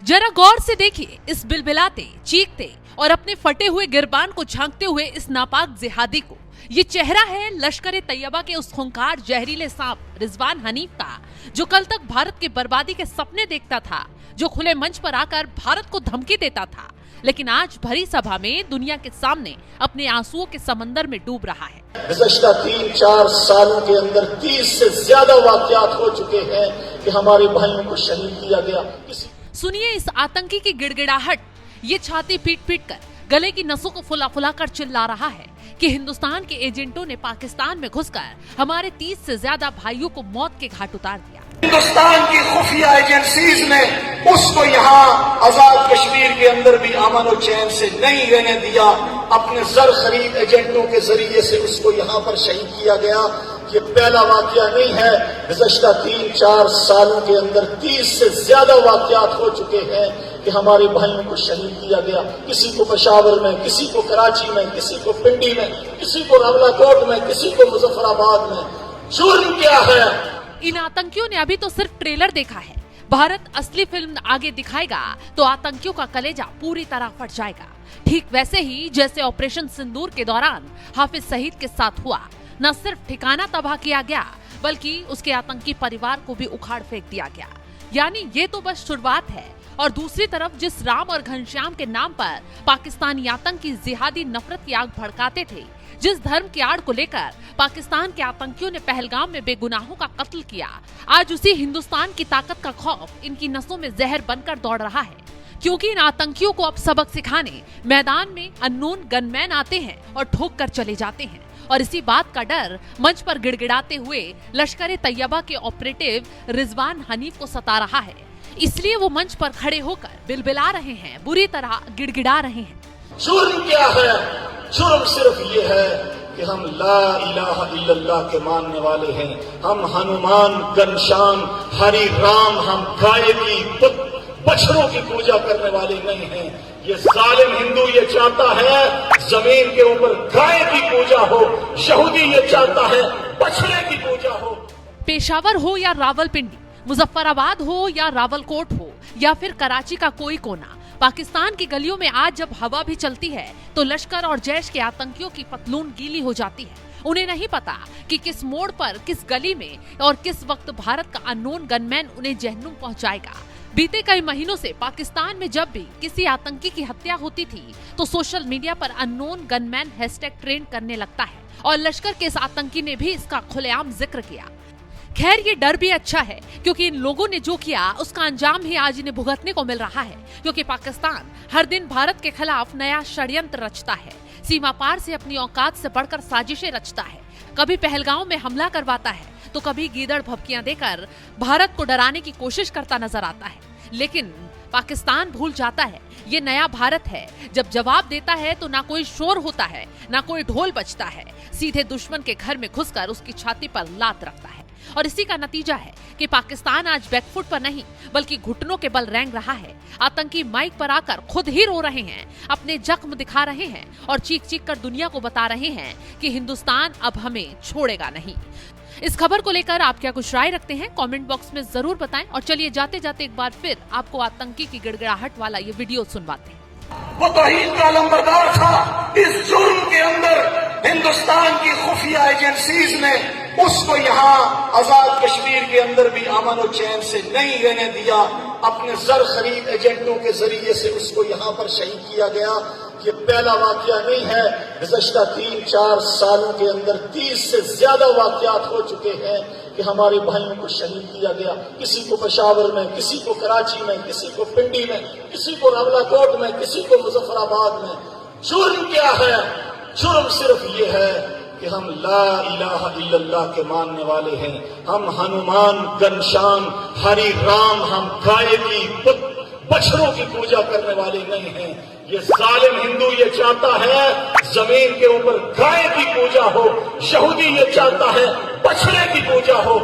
जरा गौर से देखिए इस बिलबिलाते, चीखते और अपने फटे हुए गिरबान को झांकते हुए इस नापाक जिहादी को। ये चेहरा है लश्कर तैयबा के उस खूंखार जहरीले सांप रिजवान हनीफ का, जो कल तक भारत की बर्बादी के सपने देखता था, जो खुले मंच पर आकर भारत को धमकी देता था, लेकिन आज भरी सभा में दुनिया के सामने अपने आंसुओं के समंदर में डूब रहा है। गुज़श्ता 3-4 सालों के अंदर 30 से ज्यादा वाकयात हो चुके हैं कि हमारे भाइयों को शहीद किया गया। सुनिए इस आतंकी की गिड़गिड़ाहट। ये छाती पीट पीट कर, गले की नसों को फुला फुला कर चिल्ला रहा है कि हिंदुस्तान के एजेंटों ने पाकिस्तान में घुसकर हमारे 30 से ज्यादा भाइयों को मौत के घाट उतार दिया। हिंदुस्तान की खुफिया एजेंसीज ने उसको यहाँ आजाद कश्मीर के अंदर भी अमन और चैन से नहीं रहने दिया। अपने जर खरीद एजेंटों के जरिए से उसको यहाँ पर शहीद किया गया। ये पहला वाकया नहीं है। गुज़श्ता 3-4 सालों के अंदर 30 से ज्यादा वाकयात हो चुके हैं कि हमारे भाइयों को शहीद किया गया। किसी को पेशावर में, किसी को कराची में, किसी को पिंडी में, किसी को रावलाकोट में, किसी को मुजफ्फराबाद में। जुर्म क्या है? इन आतंकियों ने अभी तो सिर्फ ट्रेलर देखा है। भारत असली फिल्म आगे दिखाएगा तो आतंकियों का कलेजा पूरी तरह फट जाएगा। ठीक वैसे ही जैसे ऑपरेशन सिंदूर के दौरान हाफिज सईद के साथ हुआ। न सिर्फ ठिकाना तबाह किया गया, बल्कि उसके आतंकी परिवार को भी उखाड़ फेंक दिया गया। यानी ये तो बस शुरुआत है। और दूसरी तरफ जिस राम और घनश्याम के नाम पर पाकिस्तानी आतंकी जिहादी नफरत की आग भड़काते थे, जिस धर्म की आड़ को लेकर पाकिस्तान के आतंकियों ने पहलगाम में बेगुनाहों का कत्ल किया, आज उसी हिंदुस्तान की ताकत का खौफ इनकी नसों में जहर बनकर दौड़ रहा है। क्योंकि इन आतंकियों को अब सबक सिखाने मैदान में अननोन गनमैन आते हैं और ठोक कर चले जाते हैं। और इसी बात का डर मंच पर गिड़गिड़ाते हुए लश्कर तैयबा के ऑपरेटिव रिजवान हनीफ को सता रहा है। इसलिए वो मंच पर खड़े होकर बिलबिला रहे हैं, बुरी तरह गिड़गिड़ा रहे हैं। जुर्म क्या है? जुर्म सिर्फ ये है कि हम ला इलाहा इल्लल्लाह के मानने वाले हैं। हम हनुमान, घनश्याम, हरि राम, हम गाय की, बछड़ों की पूजा करने वाले नहीं हैं। ये जालिम हिंदू ये चाहता है जमीन के ऊपर गाय की पूजा हो, यहूदी ये चाहता है बछड़े की पूजा हो। पेशावर हो या रावलपिंडी, मुजफ्फराबाद हो या रावलकोट हो या फिर कराची का कोई कोना, पाकिस्तान की गलियों में आज जब हवा भी चलती है तो लश्कर और जैश के आतंकियों की पतलून गीली हो जाती है। उन्हें नहीं पता कि किस मोड़ पर, किस गली में और किस वक्त भारत का अननोन गनमैन उन्हें जहन्नुम पहुंचाएगा। बीते कई महीनों से पाकिस्तान में जब भी किसी आतंकी की हत्या होती थी तो सोशल मीडिया पर अननोन गनमैन हैशटैग ट्रेंड करने लगता है और लश्कर के इस आतंकी ने भी इसका खुलेआम जिक्र किया। खैर ये डर भी अच्छा है, क्योंकि इन लोगों ने जो किया उसका अंजाम ही आज इन्हें भुगतने को मिल रहा है। क्योंकि पाकिस्तान हर दिन भारत के खिलाफ नया षड्यंत्र रचता है, सीमा पार से अपनी औकात से बढ़कर साजिशें रचता है। कभी पहलगाम में हमला करवाता है तो कभी गीदड़ भभकियां देकर भारत को डराने की कोशिश करता नजर आता है। लेकिन पाकिस्तान भूल जाता है ये नया भारत है। जब जवाब देता है तो ना कोई शोर होता है, ना कोई ढोल बजता है, सीधे दुश्मन के घर में घुसकर उसकी छाती पर लात रखता है। और इसी का नतीजा है कि पाकिस्तान आज बैकफुट पर नहीं बल्कि घुटनों के बल रेंग रहा है। आतंकी माइक पर आकर खुद ही रो रहे हैं, अपने जख्म दिखा रहे हैं और चीख चीख कर दुनिया को बता रहे हैं कि हिंदुस्तान अब हमें छोड़ेगा नहीं। इस खबर को लेकर आप क्या कुछ राय रखते हैं, कमेंट बॉक्स में जरूर बताएं। और चलिए जाते जाते एक बार फिर आपको आतंकी की गिड़गिड़ाहट वाला ये वीडियो सुनवाते हैं। वो तौहीद का लंबरदार था। इस जुर्म के अंदर हिंदुस्तान की खुफिया एजेंसीज ने उसको यहाँ आजाद कश्मीर के अंदर भी अमन और चैन से नहीं रहने दिया। अपने जर खरीद एजेंटों के जरिए से उसको यहाँ पर शहीद किया गया। ये पहला वाकया नहीं है। गुज़श्ता 3-4 सालों के अंदर 30 से ज्यादा वाकयात हो चुके हैं कि हमारे भाइयों को शहीद किया गया। किसी को पेशावर में, किसी को कराची में, किसी को पिंडी में, किसी को रावलाकोट में, किसी को मुजफ्फराबाद में। जुर्म क्या है? जुर्म सिर्फ ये है कि हम ला इलाहा इल्लल्लाह के मानने वाले हैं। हम हनुमान, घनश्याम, हरि राम, हम गाय की, बछड़ों की पूजा करने वाले नहीं हैं। ये जालिम हिंदू ये चाहता है जमीन के ऊपर गाय की पूजा हो, यहूदी ये चाहता है बछड़े की पूजा हो।